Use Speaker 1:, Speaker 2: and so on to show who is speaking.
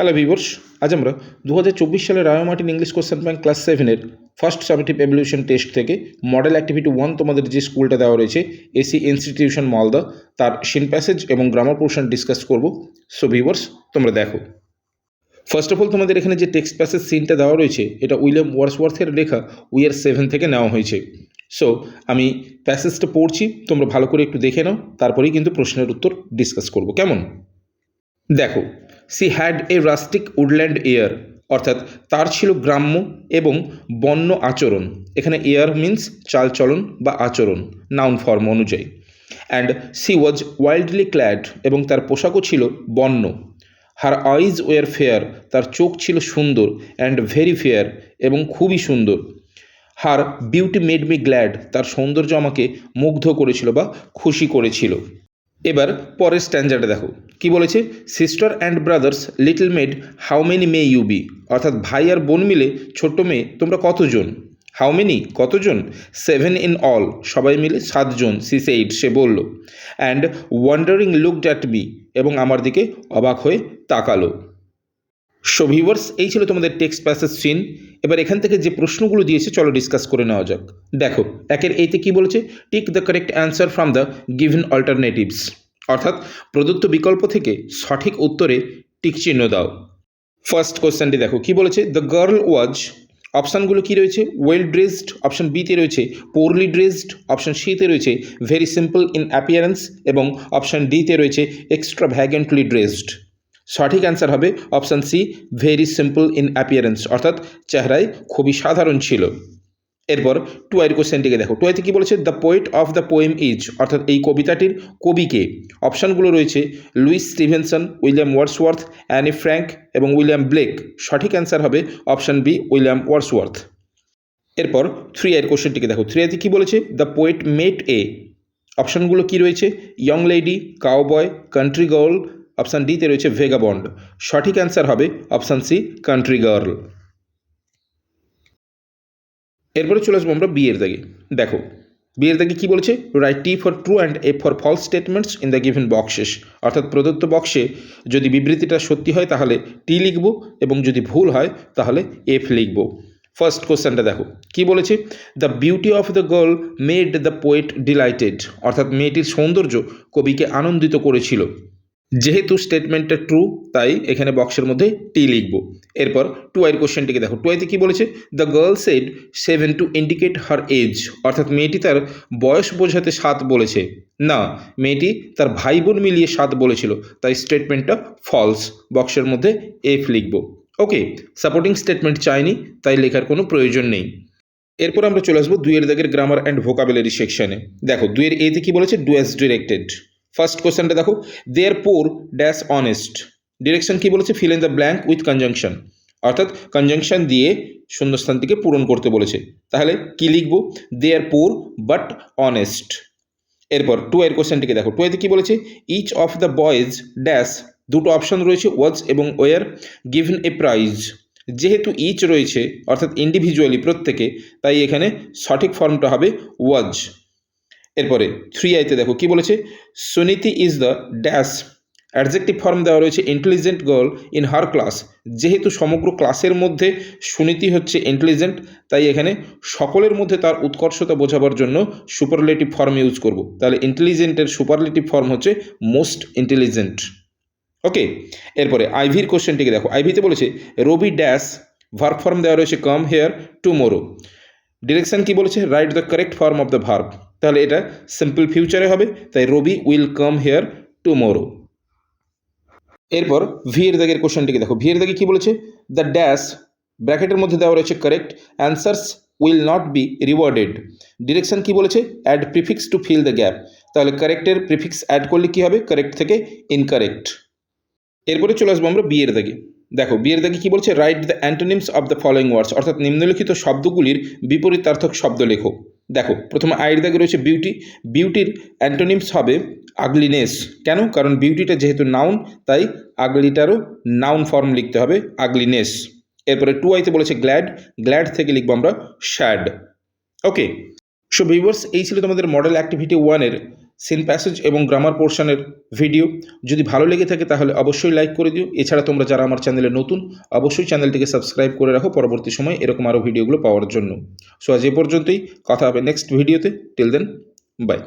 Speaker 1: Hello viewers, আজ আমরা 2024 সালের Ray Martin English question bank class 7-এর ফার্স্ট সামেটিভ এভলিউশন টেস্ট থেকে মডেল অ্যাক্টিভিটি 1 তোমাদের যে স্কুলটা দেওয়া রয়েছে এসি ইনস্টিটিউশন মালদা, তার সিন প্যাসেজ এবং গ্রামার পোর্শন ডিসকাস করব। সো ভিউয়ার্স, তোমরা দেখো। ফার্স্ট অফ অল তোমাদের এখানে যে টেক্সট প্যাসেজ সিনটা দেওয়া রয়েছে এটা উইলিয়াম ওয়ার্ডসওয়ার্থের লেখা উইয়ার 7 থেকে নেওয়া হয়েছে। সো আমি প্যাসেজটা পড়ছি, তোমরা ভালো করে একটু দেখে নাও, তারপরেই কিন্তু প্রশ্নের উত্তর ডিসকাস করব। কেমন? দেখো, she had a rustic woodland air, অর্থাৎ তার ছিল গ্রাম্য এবং বন্য আচরণ। এখানে এয়ার মিন্স চালচলন বা আচরণ, নাউন ফর্ম অনুযায়ী। And C was wildly clad, এবং তার পোশাকও ছিল বন্য। হার আইজ ওয়ার ফেয়ার, তার চোখ ছিল সুন্দর। অ্যান্ড ভেরি ফেয়ার, এবং খুবই সুন্দর। Her beauty made me glad, তার সৌন্দর্য আমাকে মুগ্ধ করেছিল বা খুশি করেছিল। এবার পরের স্ট্যান্ডার্ডে দেখো কি বলেছে। Sister and brothers little maid how many may you be, অর্থাৎ ভাই আর বোন মিলে ছোট্ট মেয়ে তোমরা কতজন। হাউ মেনি কতজন, 7 ইন অল, সবাই মিলে 7 জন। সি সেইড, সে বলল। And wandering looked at me, এবং আমার দিকে অবাক হয়ে তাকালো। সো ভিউয়ার্স, এই ছিল তোমাদের টেক্সট প্যাসেজ সিন। এবার এখান থেকে যে প্রশ্নগুলো দিয়েছে চলো ডিসকাস করে নেওয়া যাক। দেখো, একের এইতে কি বলেছে, tick the correct answer from the given alternatives, অর্থাৎ প্রদত্ত বিকল্প থেকে সঠিক উত্তরে টিক চিহ্ন দাও। ফার্স্ট কোশ্চেনটি দেখো কি বলেছে, দ্য গার্ল ওয়াজ, অপশানগুলো কি রয়েছে, ওয়েল ড্রেসড অপশান বিতে রয়েছে, পোরলি ড্রেসড অপশান সিতে রয়েছে, ভেরি সিম্পল ইন অ্যাপিয়ারেন্স, এবং অপশান ডিতে রয়েছে এক্সট্রা ভ্যাগেন্টলি ড্রেসড। সঠিক অ্যান্সার হবে option C, very simple in appearance, অর্থাৎ চেহারায় খুবই সাধারণ ছিল। এরপর টুয়ের কোশ্চেনটিকে দেখো, টুয়েতে কি বলেছে, the poet of the poem is, অর্থাৎ এই কবিতাটির কবিকে। অপশানগুলো রয়েছে Lewis Stevenson, William Wordsworth, Anne Frank এবং উইলিয়াম ব্লেক। সঠিক অ্যান্সার হবে অপশান বি, উইলিয়াম ওয়ার্ডসওয়ার্থ। এরপর 3 কোশ্চেনটিকে দেখো, 3 কি বলেছে, দ্য পোয়েট মেট এ। অপশানগুলো কি রয়েছে, young lady, cowboy, country girl. Option ডিতে রয়েছে ভেগাবন্ড। সঠিক অ্যান্সার হবে অপশান সি, কান্ট্রি গার্ল। এরপরে চলে আসবো আমরা বিয়ের দাগে। দেখো, বিয়ের দাগে কী বলেছে, write T for true and F for false statements in the given boxes, অর্থাৎ প্রদত্ত বক্সে যদি বিবৃতিটা সত্যি হয় তাহলে টি লিখব, এবং যদি ভুল হয় তাহলে এফ লিখব। ফার্স্ট কোশ্চেনটা দেখো কি বলেছে, the beauty of the girl made the poet delighted, অর্থাৎ মেয়েটির সৌন্দর্য কবিকে আনন্দিত করেছিল। যেহেতু স্টেটমেন্টটা ট্রু তাই এখানে বক্সের মধ্যে টি লিখব। এরপর টুয়ের কোশ্চেনটিকে দেখো, টুয়েতে কি বলেছে, the girl said 7 to indicate her age, অর্থাৎ মেয়েটি তার বয়স বোঝাতে 7 বলেছে। না, মেয়েটি তার ভাই বোন মিলিয়ে 7 বলেছিল, তাই স্টেটমেন্টটা ফলস। বক্সের মধ্যে এফ লিখব। ওকে, সাপোর্টিং স্টেটমেন্ট চাইনি তাই লেখার কোনো প্রয়োজন নেই। এরপর আমরা চলে আসবো 2 দাগের গ্রামার অ্যান্ড ভোকাবুলারি সেকশনে। দেখো 2 এতে কি বলেছে, ডু অ্যাজ ডিরেক্টেড। ফার্স্ট কোশ্চেনটা দেখো, দে আর পোর ড্যাশ অনেস্ট। ডিরেকশন কি বলেছে, fill in the blank with conjunction, অর্থাৎ কনজাংশন দিয়ে শূন্যস্থানটিকে পূরণ করতে বলেছে। তাহলে কি লিখবো, দে আর পোর বাট অনেস্ট। এরপর 2 কোশ্চেনটিকে দেখো, 2 কি বলেছে, each of the boys dash, দুটো অপশন রয়েছে ওয়াজ এবং ওয়ার, গিভেন এ প্রাইজ। যেহেতু ইচ রয়েছে অর্থাৎ ইন্ডিভিজুয়ালি প্রত্যেকে, তাই এখানে সঠিক ফর্মটা হবে ওয়াজ। এরপরে 3 দেখো কি বলেছে, Suniti is the dash, adjective form দেওয়া রয়েছে intelligent girl in her class. যেহেতু সমগ্র ক্লাসের মধ্যে সুনীতি হচ্ছে ইন্টেলিজেন্ট, তাই এখানে সকলের মধ্যে তার উৎকর্ষতা বোঝাবার জন্য সুপারলেটিভ ফর্ম ইউজ করব। তাহলে ইন্টেলিজেন্টের সুপারলেটিভ ফর্ম হচ্ছে মোস্ট ইন্টেলিজেন্ট। ওকে, এরপরে আইভির কোশ্চেনটিকে দেখো, আইভিতে বলেছে রবি ড্যাশ, ভার্ব ফর্ম দেওয়া রয়েছে কাম হেয়ার টুমোরো। ডিরেকশন কি বলেছে, write the correct form of the verb. তাহলে এটা সিম্পল ফিউচারে হবে, তাই রবি উইল কাম হেয়ার টুমোরো। এরপর ভি এর দাগের কোশ্চেনটিকে দেখো, ভি এর দাগে কি বলেছে, দ্য ড্যাশ, ব্র্যাকেটের মধ্যে দেওয়া রয়েছে correct answers will not be rewarded. Direction কি বলেছে, add prefix to fill the gap. তাহলে কারেক্টের প্রিফিক্স অ্যাড করলে কি হবে, কারেক্ট থেকে ইনকারেক্ট। এরপরে চলে আসবো আমরা বিয়ের দাগে। দেখো বিয়ের দাগে কি বলছে, write the antonyms of the following words, অর্থাৎ নিম্নলিখিত শব্দগুলির বিপরীতার্থক শব্দ লেখো। দেখো প্রথমে আয়ের দাগে রয়েছে বিউটি, বিউটির অ্যান্টোনিমস হবে আগলিনেস। কেন, কারণ বিউটিটা যেহেতু নাউন তাই আগলিটারও নাউন ফর্ম লিখতে হবে আগলিনেস। এরপরে 2 বলেছে গ্ল্যাড, গ্ল্যাড থেকে লিখবো আমরা শ্যাড। ওকে, সো ভিউয়ার্স, এই ছিল তোমাদের মডেল অ্যাক্টিভিটি 1-এর সিন প্যাসেজ এবং গ্রামার পোর্শনের ভিডিও। যদি ভালো লেগে থাকে তাহলে অবশ্যই লাইক করে দিও। এছাড়া তোমরা যারা আমার চ্যানেলে নতুন, অবশ্যই চ্যানেলটিকে সাবস্ক্রাইব করে রাখো পরবর্তী সময় এরকম আরও ভিডিওগুলো পাওয়ার জন্য। সো আজ এ পর্যন্তই, কথা হবে নেক্সট ভিডিওতে। Till then, by.